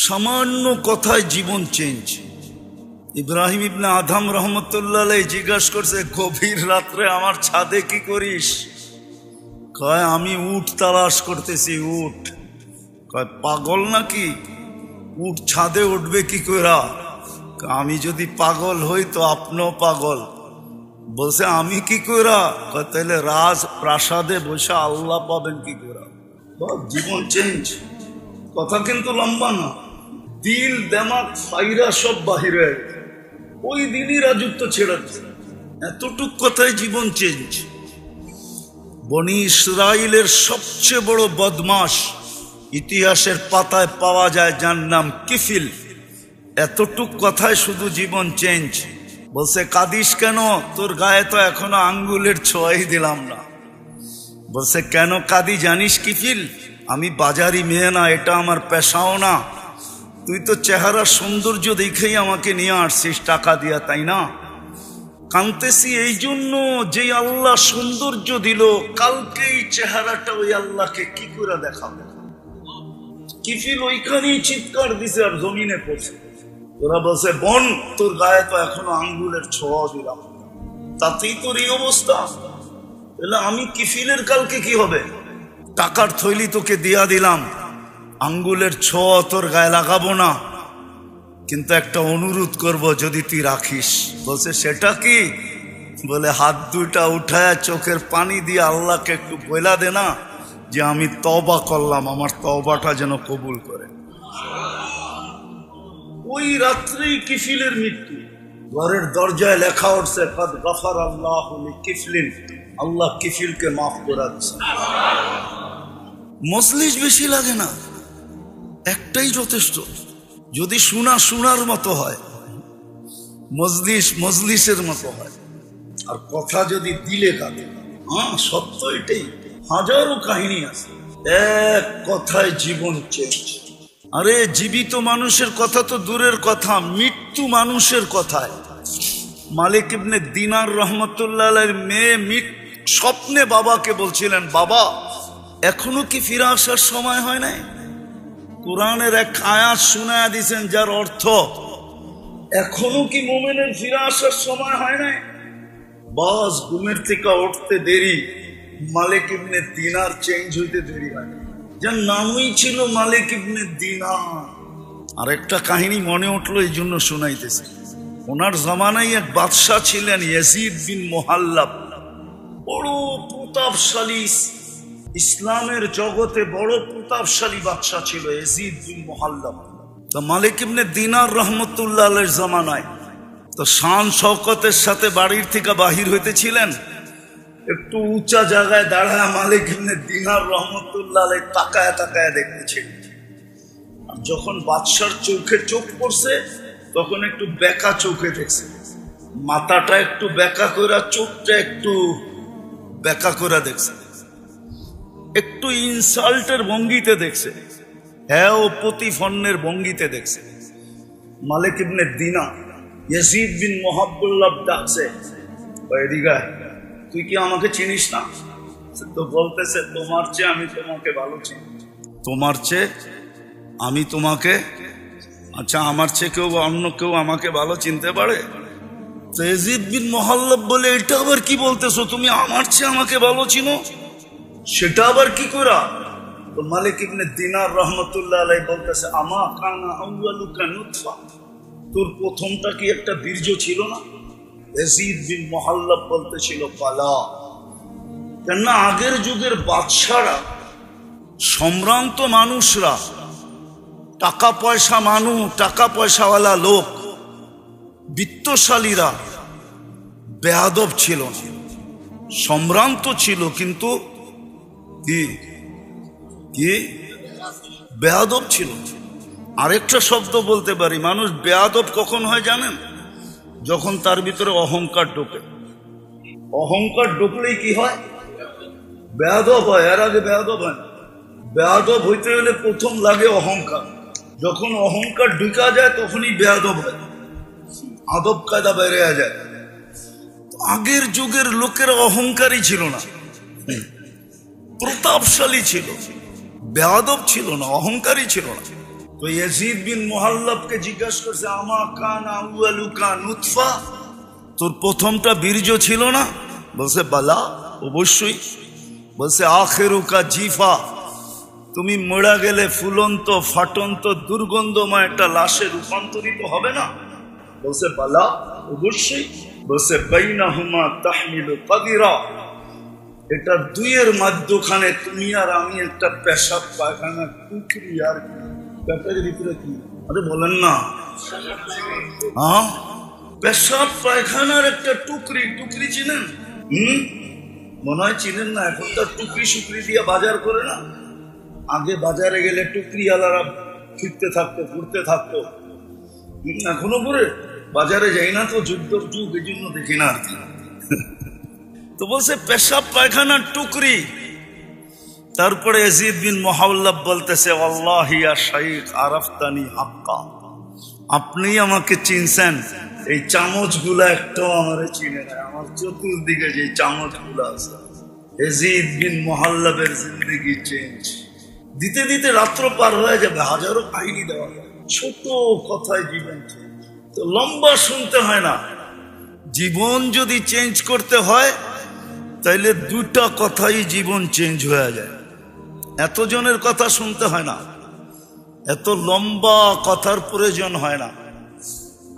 সামান্য কথায় জীবন চেঞ্জ। ইব্রাহিম ইবনে আদম রহমতুল্লাহ আলাইহি জিজ্ঞাসা করছে, গভীর রাত্রে আমার ছাদে কি করিস? কয়, আমি উট তালাশ করতেছি। উট। কয়, পাগল নাকি? উট ছাদে উঠবে কি কইরা? আমি যদি পাগল হই তো আপনিও পাগল। বলছে, আমি কি কইরা? কয়, তাহলে রাজ প্রাসাদে বসে আল্লাহ পাবেন কি কইরা? জীবন চেঞ্জ। কথা কিন্তু লম্বা না। দিল দেমাগ ফাইরা সব বাহিরে ওই দিনই রাজত্ব ছেড়ে এতটুক কথায় জীবন চেঞ্জ। বনি ইসরাইলের সবচেয়ে বড় বদমাশ ইতিহাসের পাতায় পাওয়া যায়, যার নাম কিফিল। এতটুক কথায় শুধু জীবন চেঞ্জ। বলছে, কাঁদিস কেন? তোর গায়ে তো এখনো আঙ্গুলের ছোঁয়াই দিলাম না। বলছে, কেন কাঁদি জানিস কিফিল? আমি বাজারি মেয়ে না, এটা আমার পেশাও না। তুই তো চেহারা সৌন্দর্য দেখেই আমাকে নিয়ে আসছিস টাকা দিয়া, তাই না? কাঁদতেছি এই জন্য যে আল্লাহ সৌন্দর্য দিল, কালকে এই চেহারাটা ওই আল্লাহকে কি করে দেখাবে? কিফিল ওইখানেই চিৎকার দিছে আর জমিনে পড়ছে। ওরা বলছে, বোন, তোর গায়ে তো এখনো আঙ্গুলের ছোঁয়া দিলাম, তাতেই তোর এই অবস্থা। তাহলে আমি কিফিলের কালকে কি হবে? টাকার থৈলি তোকে দিয়া দিলাম, আঙ্গুলের ছোঁয়া তোর গায়ে লাগাবো না, কিন্তু একটা অনুরোধ করব, যদি তুই রাখিস। বলছে, সেটা কি? বলে, হাত দুইটা উঠায় চোখের পানি দিয়ে আল্লাহকে একটু বইলা দে না যে আমি তওবা করলাম, আমার তওবাটা যেন কবুল করে। ওই রাত্রেই কিফিলের মৃত্যু। ঘরের দরজায় লেখা উঠছে, কাদ গফার আল্লাহু লিকিফলিন, আল্লাহ কিফিলকে মাফ করে দিয়েছে। মজলিস বেশি লাগে না, একটাই যথেষ্ট। যদি শোনার মতো হয়, মজলিসের মতো হয়, আর কথা যদি দিলে কাঁদে। সত্য এটাই। হাজারো কাহিনী আছে, এক কথায় জীবন চেঞ্জ। আরে জীবিত মানুষের কথা তো দূরের কথা, মৃত্যু মানুষের কথায়। মালিক ইবনে দিনার রহমতুল্লাহ আলাইহির মেয়ে স্বপ্নে বাবাকে বলছিলেন, বাবা, এখনো কি ফিরে আসার সময় হয় নাই? কোরআনের এক আয়াত শুনায়া দিয়েছেন, যার অর্থ এখনো কি মুমিনের ফিরে আসার সময় হয় নাই? বাস ঘুমের থেকে উঠতে দেরি, মালিক ইবনে দিনার চেঞ্জ হইতে দেরি হয়, যার নামই ছিল মালিক ইবনে দিনার। আর একটা কাহিনী মনে উঠলো, এই জন্য শোনাইতেছি। ওনার জামানায় এক বাদশাহ ছিলেন, ইয়াজিদ বিন মুহাল্লাব। বড় প্রতাপশালী, ইসলামের জগতে বড় প্রতাপশালী বাদশাহ ছিল ইয়াজিদ বিন মুহাল্লাব। তো মালিক ইবনে দিনার রহমতুল্লাহ আলাইহির জামানায় তো শান শওকতের সাথে বাড়ির থেকে বাহির হইতেছিলেন। একটু উঁচা জায়গায় দাঁড়ায় মালিক ইবনে দিনার রহমতুল্লাহ আলাইহি তাকায় তাকায় দেখতেছেন। আর যখন বাদশার চোখে চোখ পড়ছে, তখন একটু বেঁকা চোখে দেখছে। মাথাটা একটু বেঁকা করে, চোখটা একটু বেঁকা করে দেখছে, একটু ইনসাল্টের ভঙ্গিতে দেখছে, হ্যাঁ, ও প্রতিফন্নের ভঙ্গিতে দেখছে। মালিক ইবনে দিনার ইয়াজিদ বিন মুহাল্লাব ডাকছে, এদিকে, তুই কি আমাকে চিনিস না? তো বলতেছে, তোমার চেয়ে আমি তোমাকে ভালো চিনি। তোমার চেয়ে আমি তোমাকে? আচ্ছা, আমার চেয়ে কেউ অন্য কেউ আমাকে ভালো চিনতে পারে? তো ইয়াজিদ বিন মুহাল্লাব বলে, এটা আবার কি বলতেছো? তুমি আমার চেয়ে আমাকে ভালো চিনো? সেটা আবার কি করা? তো মালিক ইবনে দিনার রহমতুল্লাহ আলাইহি বলতেছে, আমা কানা আউয়ালুকা নুতফা, তোর প্রথমটা কি একটা বীর্য ছিল না? ইয়াজিদ বিন মুহাল্লাব বলতেছিল, বালা। কেননা আগের যুগের বাদশারা, সম্ভ্রান্ত মানুষরা, টাকা পয়সাওয়ালা লোক, বিত্তশালীরা বেয়াদব ছিল না, সম্ভ্রান্ত ছিল, কিন্তু কি বেয়াদব ছিল। আরেকটা শব্দ বলতে পারি, মানুষ বেয়াদব কখন হয় জানেন? যখন তার ভিতরে অহংকার ঢোকে। অহংকার ঢুকলেই কি হয়? বেয়াদব হয়। এর আগে বেয়াদব হয় না। বেয়াদব হইতে হলে প্রথম লাগে অহংকার। যখন অহংকার ঢুকা যায়, তখনই বেয়াদব হয়, আদব কায়দা বেড়ে যায়। আগের যুগের লোকেরা অহংকারী ছিল না, প্রতাপশালী ছিল, বেয়াদব ছিল না, অহংকারী ছিল না। তো তো ইয়াজিদ বিন মুহাল্লাবকে জিজ্ঞাসা করছে, আমা কান আউয়ালুকা নুতফা, তোর প্রথমটা বীর্য ছিল না? বলছে বালা, অবশ্যই। বলছে আখিরুকা জিফা, তুমি মরা গেলে ফুলন্ত ফাটন্ত দুর্গন্ধময় একটা লাশে রূপান্তরিত হবে না? বলছে বালা, অবশ্যই। বলছে বাইনাহুমা তাহমিলু কাদিরা, এটা দুইয়ের মাঝখানে তুমি আর আমি একটা পেশাব পায়খানা টুকরি আর পেটের ভিতরে কি, আরে বলেন না, হ্যাঁ পেশাব পায়খানার একটা টুকরি। টুকরি চিনেন? মনে হয় চিনেন না। এখন তো টুকরি শুকরি দিয়ে বাজার করে না, আগে বাজারে গেলে টুকরি আলারা ফিরতে থাকতো, ঘুরতে থাকতো। এখনো করে বাজারে যাই না তো, যুদ্ধর যুগ, এই জন্য দেখি না আর কি। তো বলছে পেশাব পায়খানার টুকরি। তারপরে ইয়াজিদ বিন মুহাল্লাব বলতেছে, আল্লাহি ইয়া শাইখ আরাফতানি হাক্কা, আপনি আমাকে চিনছেন, এই চামচগুলা একটাও আমারে চিনে না, আমার চতুর্দিকে যে চামচগুলো আছে। ইয়াজিদ বিন মুহাল্লাবের জিন্দেগি চেঞ্জ। দিতে দিতে রাত্র পার হয়ে যাবে, হাজারো কাহিনী দেওয়া যায়, ছোট কথায় জীবন চেঞ্জ। তো লম্বা শুনতে হয় না, জীবন যদি চেঞ্জ করতে হয় তাইলে দুটা কথাই জীবন চেঞ্জ হয়ে যায়। এতজনের কথা শুনতে হয় না, এত লম্বা কথার প্রয়োজন হয় না।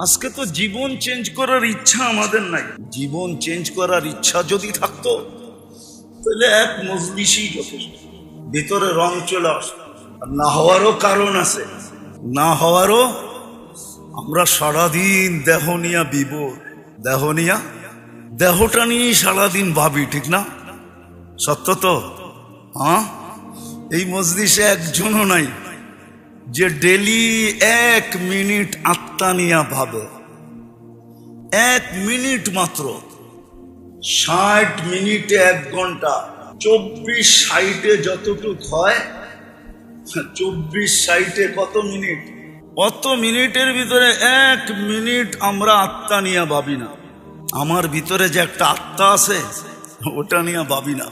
আজকে তো জীবন চেঞ্জ করার ইচ্ছা আমাদের নাই। জীবন চেঞ্জ করার ইচ্ছা যদি থাকতো তাহলে এক মজলিসই যথেষ্ট, ভিতরে রং চলে আসতো। আর না হওয়ারও কারণ আছে, না হওয়ারও, আমরা সারাদিন দেহ নিয়া বিভোর, দেহ নিয়া, দেহটা নিয়ে সারাদিন ভাবি, ঠিক না? সত্য তো? হ্যাঁ, এই মজলিসে একজনও নাই যে ডেলি 1 মিনিট আত্মা নিয়া ভাবে। 1 মিনিট মাত্র, 60 মিনিটে 1 ঘন্টা, 24/60 যতটুক হয়, 24/60 কত মিনিট? অত মিনিটের ভিতরে 1 মিনিট আমরা আত্মা নিয়ে ভাবি না। আমার ভিতরে যে একটা আত্মা আছে ওটা নিয়ে ভাবি না,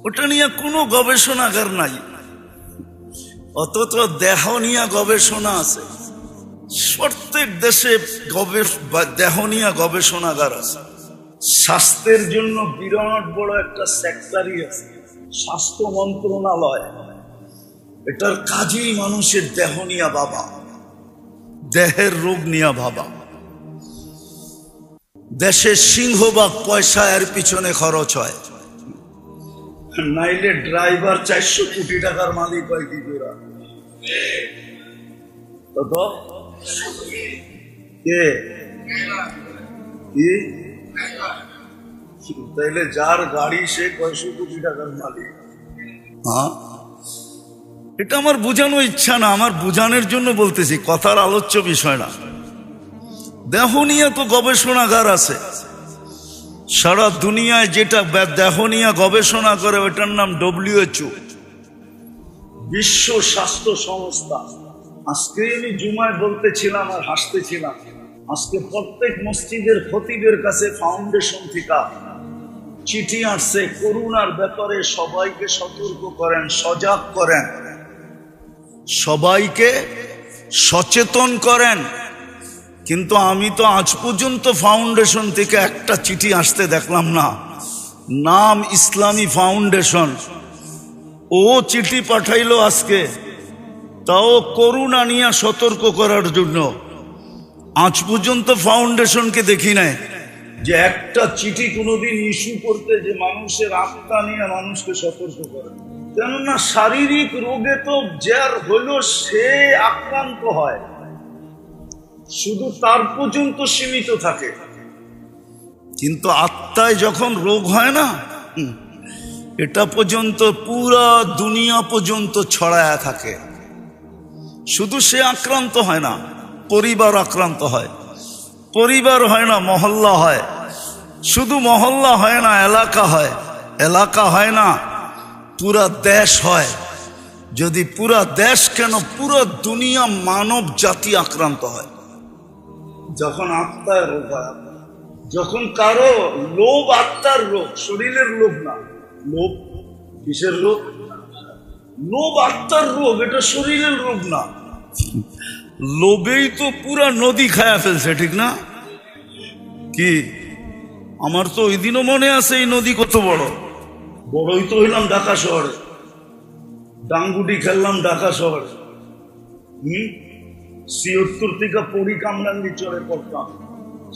ওটা নিয়ে কোনো গবেষণাগার নাই। অথচ দেহ নিয়ে গবেষণা আছে, প্রত্যেক দেশে দেহ নিয়ে গবেষণাগার আছে। স্বাস্থ্যের জন্য বিরাট বড় একটা সেক্টরই আছে, স্বাস্থ্য মন্ত্রণালয়। এটার কাজেই মানুষের দেহ নিয়ে ভাবা, দেহের রোগ নিয়ে ভাবা। দেশের সিংহভাগ পয়সা এর পিছনে খরচ হয়, নাইলে ড্রাইভার 400 কোটি টাকার মালিক হয় কি করে? তাইলে যার গাড়ি সে 500 কোটি টাকার মালিক। হ্যাঁ, এটা আমার বোঝানো ইচ্ছা না, আমার বোঝানোর জন্য বলতেছি, কথার আলোচ্য বিষয় না। দেহ নিয়ে তো গবেষণাগার আছে সারা দুনিয়ায়, যেটা দেহ নিয়ে গবেষণা করে ওটার নাম WHO, বিশ্ব স্বাস্থ্য সংস্থা। আজকে আমি জুমায় বলতেছিলাম আর হাসতেছিলাম, আজকে প্রত্যেক মসজিদের খতিবের কাছে ফাউন্ডেশন থেকে চিঠি আসছে, করোনার ব্যাপারে সবাইকে সতর্ক করেন, সজাগ করেন, সবাইকে সচেতন করেন। কিন্তু আমি তো আজ পর্যন্ত ফাউন্ডেশন থেকে একটা চিঠি আসতে দেখলাম না। নাম ইসলামী ফাউন্ডেশন, ও চিঠি পাঠাইলো আজকে, তাও করোনা নিয়ে সতর্ক করার জন্য। আজ পর্যন্ত ফাউন্ডেশনকে দেখি নাই যে একটা চিঠি কোনোদিন ইস্যু করতে যে মানুষের আত্মা নিয়ে মানুষকে সতর্ক করে। কেননা শারীরিক রোগে তো যার হইল সে আক্রান্ত হয়, শুধু তার পর্যন্ত সীমিত থাকে, কিন্তু আত্মায় যখন রোগ হয় না, এটা পর্যন্ত পুরা দুনিয়া পর্যন্ত ছড়ায়া থাকে। শুধু সে আক্রান্ত হয় না, পরিবার আক্রান্ত হয়, পরিবার হয় না মহল্লা হয়, শুধু মহল্লা হয় না এলাকা হয়, এলাকা হয় না পুরা দেশ হয়। যদি পুরা দেশ কেন পুরো দুনিয়া মানব জাতি আক্রান্ত হয় যখন আত্মায় রোগ হয়। যখন কারো লোভ আত্মার রোগ, শরীরের লোভ না, লোভ কিসের রোগ? লোভ আত্মার রোগ, এটা শরীরের রোগ না। লোভেই তো পুরা নদী খায়া ফেলছে, ঠিক না? কি আমার তো ওই দিনও মনে আছে এই নদী কত বড়। বড়ই তো হইলাম ঢাকা শহরে, ডাঙ্গুটি খেললাম ঢাকা শহরে। ৭৬ থেকে পড়ি কামরাঙ্গি চরে পড়তাম,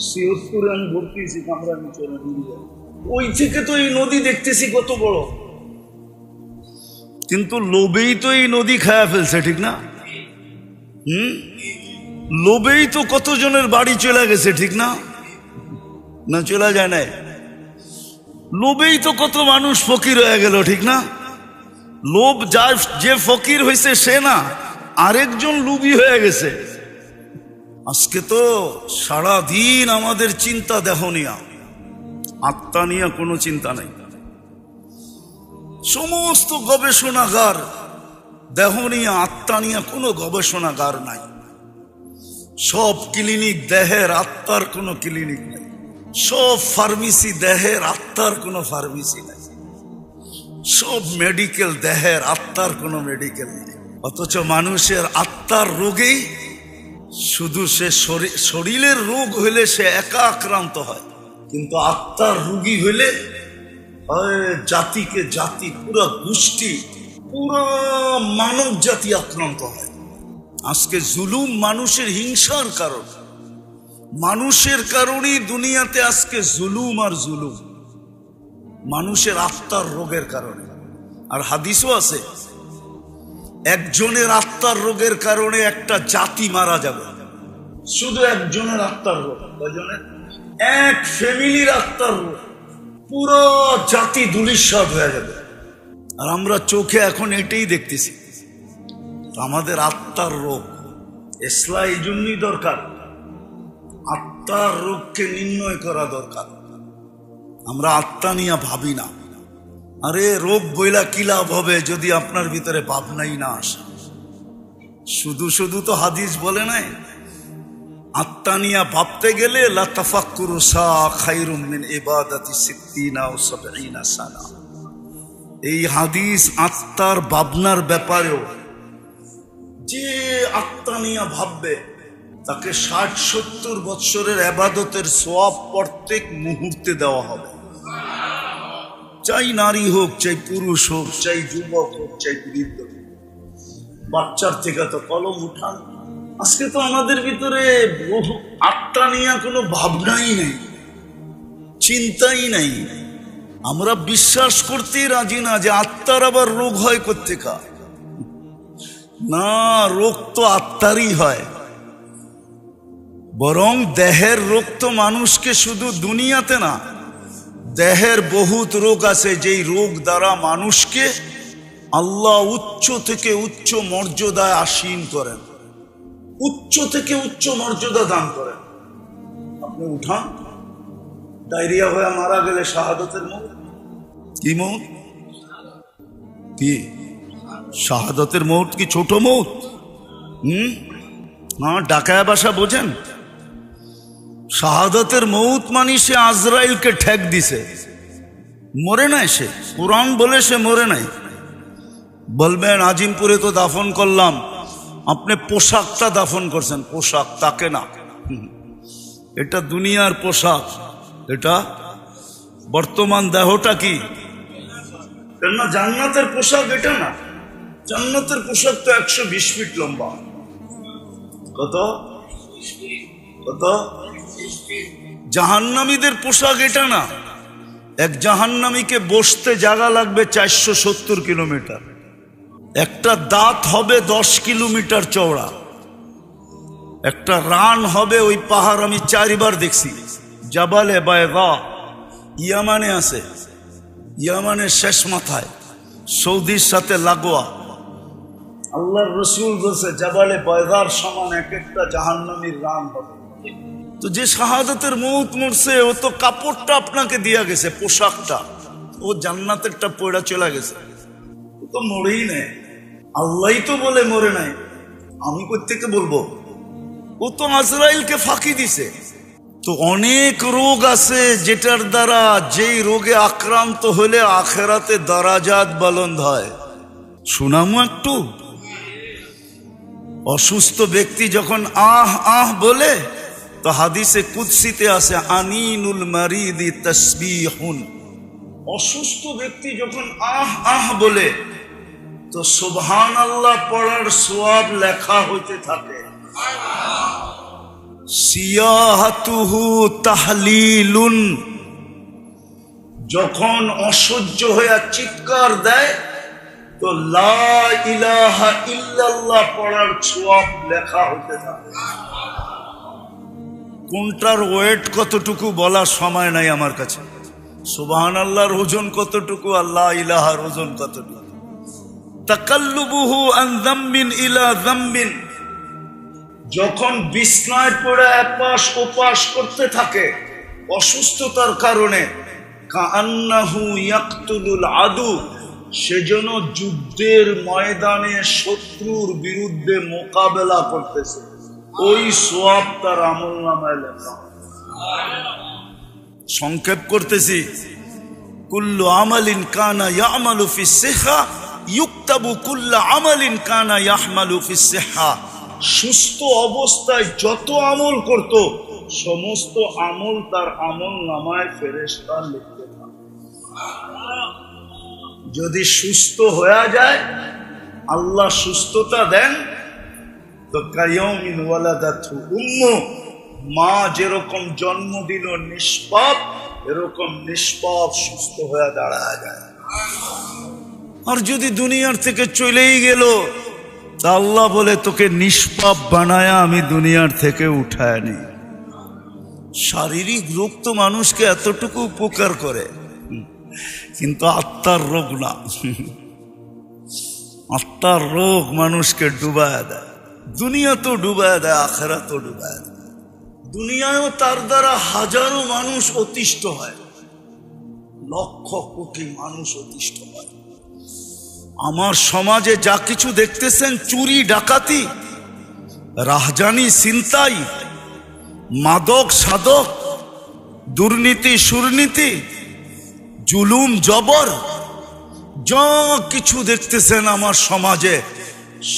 ৭৬ আমি ভর্তি হয়েছি কামরাঙ্গি চরে। ওই থেকে তো এই নদী দেখতেছি কত বড়, কিন্তু লোভেই তো এই নদী খায়া ফেলছে, ঠিক না? লোভেই তো কতজনের বাড়ি চলে গেছে, ঠিক না? না চলে যায় না? লোভেই তো কত মানুষ ফকির হয়ে গেল, ঠিক না? লোভ যার, যে ফকির হয়েছে সে না, আরেকজন লোভী হয়ে গেছে। আজকে তো সারা দিন আমাদের চিন্তা দেহ নিয়া, আত্মা নিয়ে কোনো চিন্তা নাই। সমস্ত গবেষণাগার দেহ নিয়ে, আত্মা নিয়ে কোনো গবেষণাগার নাই। সব ক্লিনিক দেহের, আত্মার কোনো ক্লিনিক নাই। সব ফার্মেসি দেহের, আত্মার কোনো ফার্মেসি নাই। সব মেডিকেল দেহের, আত্মার কোনো মেডিকেল নেই। অথচ মানুষের আত্মার রোগেই শুধু সে শরীরের রোগ হইলে সে একা আক্রান্ত হয়, কিন্তু আত্মার রোগী হইলে জাতিকে জাতি, পুরো গোষ্ঠী, পুরো মানব জাতি আক্রান্ত হয়। আজকে জুলুম মানুষের হিংসার কারণ, মানুষের কারণেই দুনিয়াতে আজকে জুলুম আর জুলুম, মানুষের আত্মার রোগের কারণে। আর হাদিসও আছে, একজনের আত্মার রোগের কারণে একটা জাতি মারা যাবে। শুধু একজনের আত্মার রোগ, কয়জনের? এক ফ্যামিলির আত্মার রোগ, পুরো জাতি ধূলিসাৎ হয়ে যাবে। আর আমরা চোখে এখন এটাই দেখতেছি। আমাদের আত্মার রোগ ইসলাম এই জন্যই দরকার, আত্মার রোগকে নির্ণয় করা দরকার। আমরা আত্মা নিয়ে ভাবি না। আরে রোগ বইলা কি লাভ হবে যদি আপনার ভিতরে ভাবনাই না আসে? শুধু শুধু তো হাদিস বলে নাই, আত্মা নিয়ে ভাবতে গেলে লা তাফাক্কুরু সা খায়রুম মিন ইবাদাতি ৬০ ও ৭০ সানা। এই হাদিস আত্মার ভাবনার ব্যাপারেও, যে আত্মা নিয়ে ভাববে তাকে ৬০-৭০ বৎসরের ইবাদতের সওয়াব প্রত্যেক মুহূর্তে দেওয়া হবে। চাই নারী হোক, চাই পুরুষ হোক, চাই যুবক হোক, চাই বৃদ্ধ হোক, বাচ্চার থেকে তো কলম উঠান। আজকে তো আমাদের ভিতরে আত্মা নিয়ে কোনো ভাবনাই নেই, চিন্তাই নাই। আমরা বিশ্বাস করতেই রাজি না যে আত্মার আবার রোগ হয় কোত্থেকা। না, রোগ তো আত্মারই হয়। বরং দেহের রোগ তো মানুষকে শুধু দুনিয়াতে না, দেহের বহুত রোগ আছে, যেই রোগ দ্বারা মানুষকে আল্লাহ উচ্চ থেকে উচ্চ মর্যাদায় আসীন করেন, উচ্চ থেকে উচ্চ মর্যাদা দান করেন। আপনি উঠান, ডায়রিয়া হয়ে মারা গেলে শাহাদাতের মৌত। কি মৌত? কি শাহাদাতের মৌত? কি ছোট মৌত? না, ডাকায়া বাসা বোঝেন? শাহাদাতের মৌত মানে সে আজরাইলকে ঠেক দিছে, মরে নাই সে। কোরআন বলে সে মরে নাই। বলবেন আজিমপুরে তো দাফন করলাম, আপনি পোশাকটা দাফন করছেন, পোশাক, তাকে না। এটা দুনিয়ার পোশাক, এটা বর্তমান দেহটা কি না, জান্নাতের পোশাক এটা না। জান্নাতের পোশাক তো ১২০ ফিট লম্বা। কত কত? জাহান্নামীদের পোশাক এটা না। এক জাহান্নামীকে বসতে জায়গা লাগবে ৪৭০ কিলোমিটার। একটা দাঁত হবে ১০ কিলোমিটার চওড়া। একটা রান হবে, ওই পাহাড় আমি ৪ বার দেখছি, জাবালে বায়গা, ইয়ামানে আছে, ইয়ামানের শেষ মাথায়, সৌদির সাথে লাগোয়া। আল্লাহর রসুল বলছে জাবালে বায়গার সমান এক একটা জাহান্নামীর রান হবে। তো যে শাহাদাতের মৌত মরছে, ও তো কাপড়টা আপনাকে দিয়া গেছে, পোশাকটা, ও জান্নাতেরটা পয়ড়া চলে গেছে, ও তো মরেই নেই। আল্লাহ তো বলে মরে নাই, আমি কোত্থেকে বলবো? ও তো আজরাইলকে ফাঁকি দিছে। তো অনেক রোগ আছে যেটার দ্বারা, যেই রোগে আক্রান্ত হলে আখেরাতে দরাজাত বুলন্দ হয়। শুনামু একটু? অসুস্থ ব্যক্তি যখন আহ আহ বলে তো হাদিসে কুদসিতে আছে আনিনুল মারিদি তাসবিহুন। অসুস্থ ব্যক্তি যখন আহ আহ বলে তো সুবহানাল্লাহ পড়ার সওয়াব লেখা হইতে থাকে। সিয়াহাতুহু তাহলিলুন, যখন অসহ্য হয়ে চিৎকার দেয় তো লা ইলাহা ইল্লাল্লাহ পড়ার সওয়াব লেখা হতে থাকে। কোনটার ওয়েট কতটুকু বলার সময় নাই আমার কাছে। সুবহানাল্লাহর ওজন কতটুকু, আল্লাহ ইলাহার ওজন কতটুকু। তাকাল্লুবুহু আন যামবিন ইলা যামবিন, যখন বিছনায় পড়ে এপাশ ওপাশ করতে থাকে অসুস্থতার কারণে, কাআন্নাহু ইয়াকতুলুল আদু, সেজন্য যুদ্ধের ময়দানে শত্রুর বিরুদ্ধে মোকাবেলা করতেছে, ওই সওয়াব তার আমলনামায় লেখা। সংক্ষেপ করতেছি, কুল্লু আমালিন কানা ইয়ামালু ফিস সিহা ইউক্তাবু কুল্লু আমালিন কানা ইয়াহমালু ফিস সিহা। সুস্থ অবস্থায় যত আমল করত সমস্ত আমল তার আমলনামায় ফেরেশতা লিখতে থাকে। যদি সুস্থ হয়ে যায়, আল্লাহ সুস্থতা দেন, তো কায়াউমিন ওয়ালাদাতহু উম্মু, মা যেরকম জন্ম দিল নিষ্পাপ, এরকম নিষ্পাপ সুস্থ হয়ে দাঁড়ায় যায়। আর যদি দুনিয়ার থেকে চলেই গেল তা আল্লাহ বলে তোকে নিষ্পাপ বানায়া আমি দুনিয়ার থেকে উঠায় নি। শারীরিক রোগ তো মানুষকে এতটুকু উপকার করে, কিন্তু আত্মার রোগ না। আত্মার রোগ মানুষকে ডুবায় দেয়, দুনিয়া তো ডুবায় দেয়, আখেরাত তো ডুবায় দেয়। দুনিয়ায়ও তার দ্বারা হাজারো মানুষ অতিষ্ঠ হয়, লক্ষ কোটি মানুষ অতিষ্ঠ হয়। আমার সমাজে যা কিছু দেখতেছেন, চুরি ডাকাতি, রাহজানি ছিনতাই, মাদক সাধক, দুর্নীতি সুরনীতি, জুলুম জবর, যা কিছু দেখতেছেন আমার সমাজে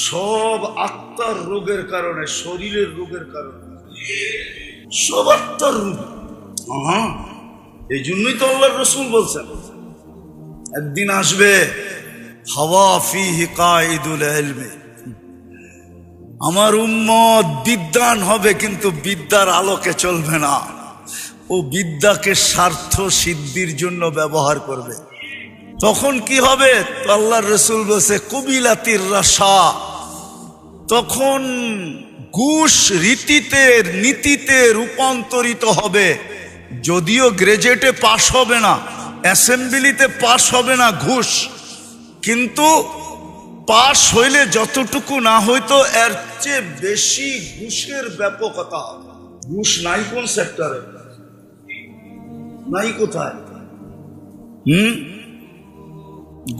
সব আত্মার রোগের কারণে, শরীরের রোগের কারণে, সব আত্মার রোগ। এই জন্যই তো আল্লাহর রাসূল বলছেন একদিন আসবে হাওয়া ফিহি কাইদুল ইলমি, আমার উম্মত বিদ্বান হবে কিন্তু বিদ্যার আলোকে চলবে না, ও বিদ্যাকে স্বার্থ সিদ্ধির জন্য ব্যবহার করবে। তখন কি হবে? আল্লাহর রাসূল বলেছে কুবিলাতির রাশা, তখন ঘুষ রীতিতে নীতিতে রূপান্তরিত হবে। যদিও গ্রাজুয়েটে পাশ হবে না, অ্যাসেম্বলিতে পাশ হবে না ঘুষ, কিন্তু পাশ হইলে যতটুকু না হইতো এর চেয়ে বেশি ঘুষের ব্যাপকতা হবে। ঘুষ নাই কোন সেক্টরে, নাই কোথায়?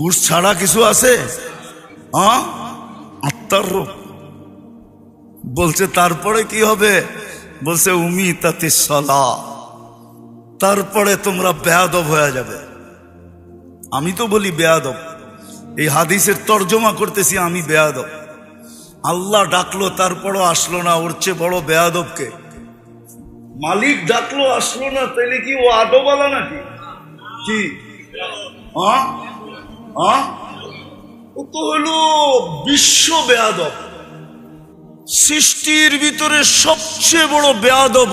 ঘুষ ছাড়া কিছু আছে? আত্মার রোগ। বলছে তারপরে কি হবে? বলছে উমিতাতিস সালাহ, তারপরে তোমরা বেয়াদব হয়ে যাবে। আমি তো বলি বেয়াদব, এই হাদিসের তর্জমা করতেছি আমি বেয়াদব। আল্লাহ ডাকলো তারপরও আসলো না, ওর চেয়ে বড় বেয়াদবকে? মালিক ডাকলো আসলো না, তাহলে কি ও আদবালা নাকি? কি ও তো হলো বিশ্ব বেয়াদব। সৃষ্টির ভিতরে সবচেয়ে বড় বেয়াদব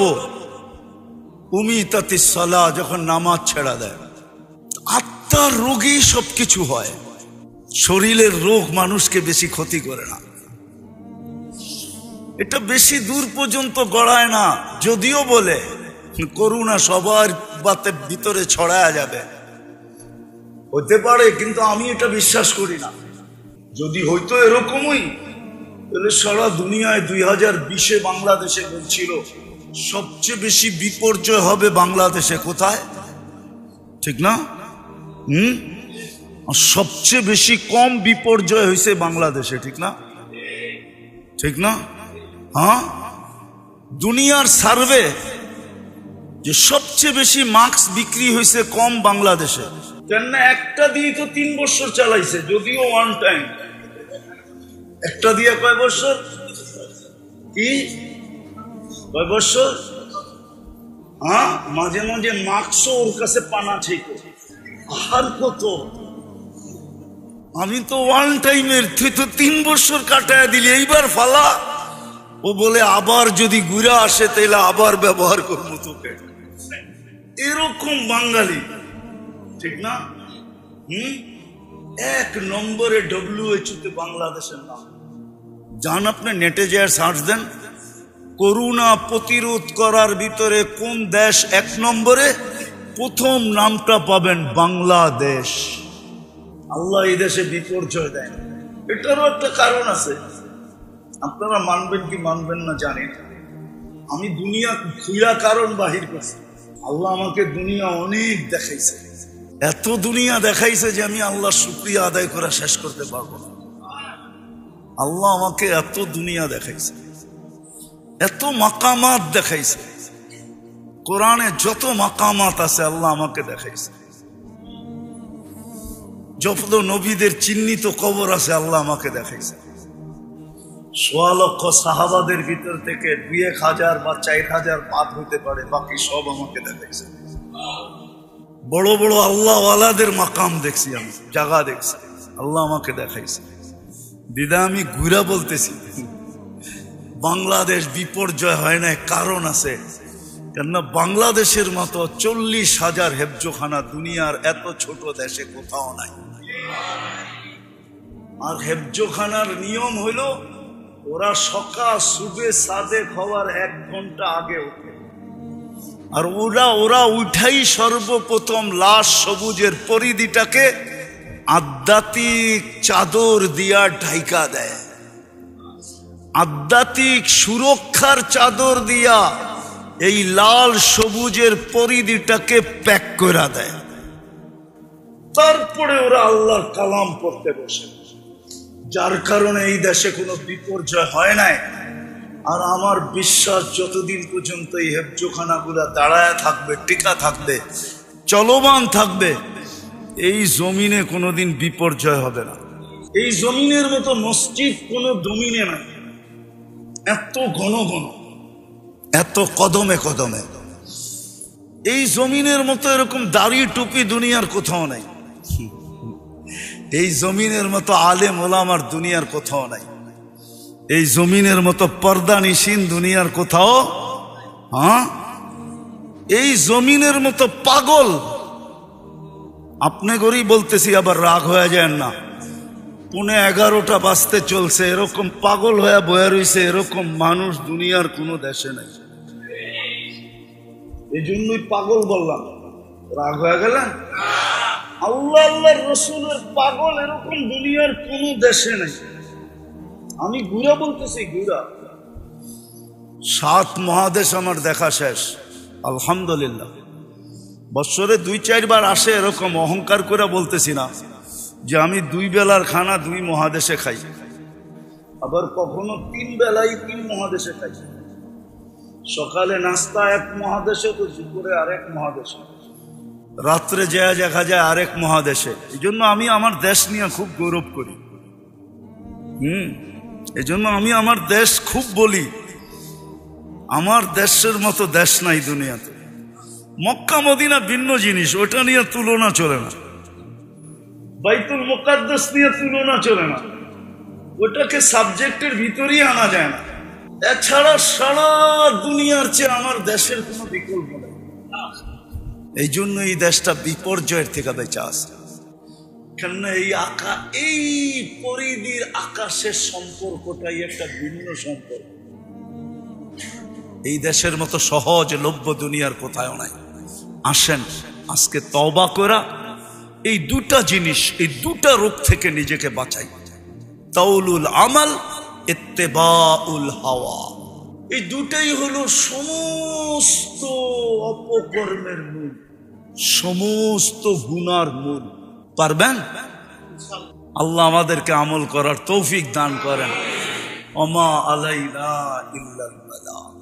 উমিতাতিস সালাহ, যখন নামাজ ছেড়া দেয়। আত্মার রোগী সবকিছু হয়, শরীরের রোগ মানুষকে বেশি ক্ষতি করে না, এটা বেশি দূর পর্যন্ত গড়ায় না। যদিও বলে করুণা সবার বাতে ভিতরে ছড়ায় যাবে, হতে পারে, কিন্তু আমি এটা বিশ্বাস করি না। যদি হইতো এরকমই, তাহলে সারা দুনিয়ায় 2020-এ বাংলাদেশে বলছিল সবচেয়ে বেশি বিপর্যয় হবে বাংলাদেশে। কোথায়? ঠিক না? সবচেয়ে বেশি কম বিপর্যয় হয়েছে বাংলাদেশে, ঠিক না? ঠিক না? দুনিয়ার সার্ভে যে সবচেয়ে বেশি মাস্ক বিক্রি হয়েছে কম বাংলাদেশে। কেন? একটা দিয়ে তো 3 বছর চালাইছে, যদিও ওয়ান টাইম। একটা দিয়ে কয় বছর? কি কয় বছর? হ্যাঁ, মাঝে মাঝে মার্কসও ওর কাছে পানা ছিল। আর কত? আমি তো ওয়ান টাইমের, তুই তো 3 বছর কাটায় দিলি, এইবার ফালা। ও বলে আবার যদি ঘুরে আসে তাহলে আবার ব্যবহার করবো তোকে। এরকম বাঙালি, ঠিক না? 1 নম্বরে WHO তে বাংলাদেশের নাম। যান আপনি নেটে যে সার্চ দেন, করোনা প্রতিরোধ করার ভিতরে কোন দেশ 1 নম্বরে, প্রথম নামটা পাবেন বাংলাদেশ। আল্লাহ এই দেশে বিপর্যয় দেয়, এটারও একটা কারণ আছে। আপনারা মানবেন কি মানবেন না জানি না, আমি দুনিয়া খুঁড়া কারণ বাহির করছি। আল্লাহ আমাকে দুনিয়া অনেক দেখাইছে, এত দুনিয়া দেখাইছে যে আমি আল্লাহ শুকরিয়া আদায় করা শেষ করতে পারবো না। আল্লাহ আমাকে এত দুনিয়া দেখাইছে, এত মাকামাত দেখাইছে। কোরআনে যত মাকামাত আছে আল্লাহ আমাকে দেখাইছে। যত নবীদের চিহ্নিত কবর আছে আল্লাহ আমাকে দেখাইছে। 1.25 লক্ষ সাহাবাদের ভিতর থেকে 2-1000 বা 4000 বাদ হইতে পারে, বাকি সব আমাকে দেখাইছে। বড় বড় আল্লাহওয়ালাদের মাকাম দেখছি, আমি জায়গা দেখছি, আল্লাহ আমাকে দেখাইছে। দিদা আমি ঘুরা বলতেছি, বাংলাদেশ বিপর্যয় হয় না, কারণ আছে। কেননা বাংলাদেশের মতো 40,000 হেফজোখানা দুনিয়ার এত ছোট দেশে কোথাও নাই। আর হেফজোখানার নিয়ম হইল ওরা সকাল সুবে সাদেক হওয়ার 1 ঘন্টা আগে ওঠে। আর ওরা উঠাই সর্বপ্রথম লাশ সবুজের পরিধিটাকে আধ্যাত্মিক চাদর দিয়া ঢাইকা দেয়, আধ্যাত্মিক সুরক্ষার চাদর দিয়া এই লাল সবুজের পরিধিটাকে প্যাক করে দেয়। তারপরে ওরা আল্লাহর কালাম পড়তে বসে, যার কারণে এই দেশে কোনো বিপর্যয় হয় নাই। আর আমার বিশ্বাস যতদিন পর্যন্ত এই হেফজোখানাগুলা দাঁড়ায় থাকবে, টিকা থাকবে, চলমান থাকবে, এই জমিনে কোনোদিন বিপর্যয় হবে না। এই জমিনের মতো মসজিদ কোনো জমিনে নাই, এত ঘন ঘন, এত কদমে কদমে। এই জমিনের মতো এরকম দাড়ি টুপি দুনিয়ার কোথাও নাই। এই জমিনের মতো আলেম ওলামার দুনিয়ার কোথাও নাই। এই জমিনের মতো পর্দা নিশিন দুনিয়ার কোথাও, হ্যাঁ, এই জমিনের মতো পাগল। আপনি গরি বলতেছি, আবার রাগ হয়ে যায় না। 11:15 বাজতে চলছে, এরকম পাগল হয়ে বয়ে রয়েছে এরকম মানুষ দুনিয়ার কোনো দেশে নাই। এই জন্যই পাগল বললাম। রাগ হয়ে গেলেন? আল্লাহ আল্লাহর রসুলের পাগল এরকম দুনিয়ার কোনো দেশে নাই। আমি ঘুরা বলতেছি, ঘুরা। 7 মহাদেশ আমার দেখা শেষ, আলহামদুলিল্লাহ। বছরে 2-4 বার আসে, এরকম অহংকার করে বলতেছি না যে আমি 2 বেলার খানা 2 মহাদেশে খাই। আবার কখনো 3 বেলাই 3 মহাদেশে খাই। সকালে নাস্তা 1 মহাদেশে, তো দুপুরে আরেক মহাদেশে, রাত্রে যায় দেখা যায় আরেক মহাদেশে। এই জন্য আমি আমার দেশ নিয়ে খুব গৌরব করি। এই জন্য আমি আমার দেশ খুব বলি। আমার দেশের মতো দেশ নাই দুনিয়াতে। মক্কা মদিনা ভিন্ন জিনিস, ওটা নিয়ে তুলনা চলে না। বাইতুল মুকাদ্দাস নিয়ে তুলনা চলে না, ওটাকে সাবজেক্টের ভিতরেই আনা যায় না। এছাড়া সারা দুনিয়ার চেয়ে আমার দেশের কোনো বিকল্প নেই। এই জন্য এই দেশটা বিপর্যয়ের থেকে বেঁচে আছে। কেননা এই পরিধির আকাশের সম্পর্কটাই একটা ভিন্ন সম্পর্ক। এই দেশের মতো সহজলভ্য দুনিয়ার কোথাও নাই। আসেন আজকে তওবা করা এই 2টা জিনিস, এই 2টা রোগ থেকে নিজেকে বাঁচাই। তাউলুল আমাল, ইত্তেবাউল হাওয়া। এই 2টাই হলো সমস্ত অপকর্মের মূল, সমস্ত গুনার মূল। পারবেন? আল্লাহ আমাদেরকে আমল করার তৌফিক দান করেন। ওমা আলাইনা ইল্লাল বালাগ।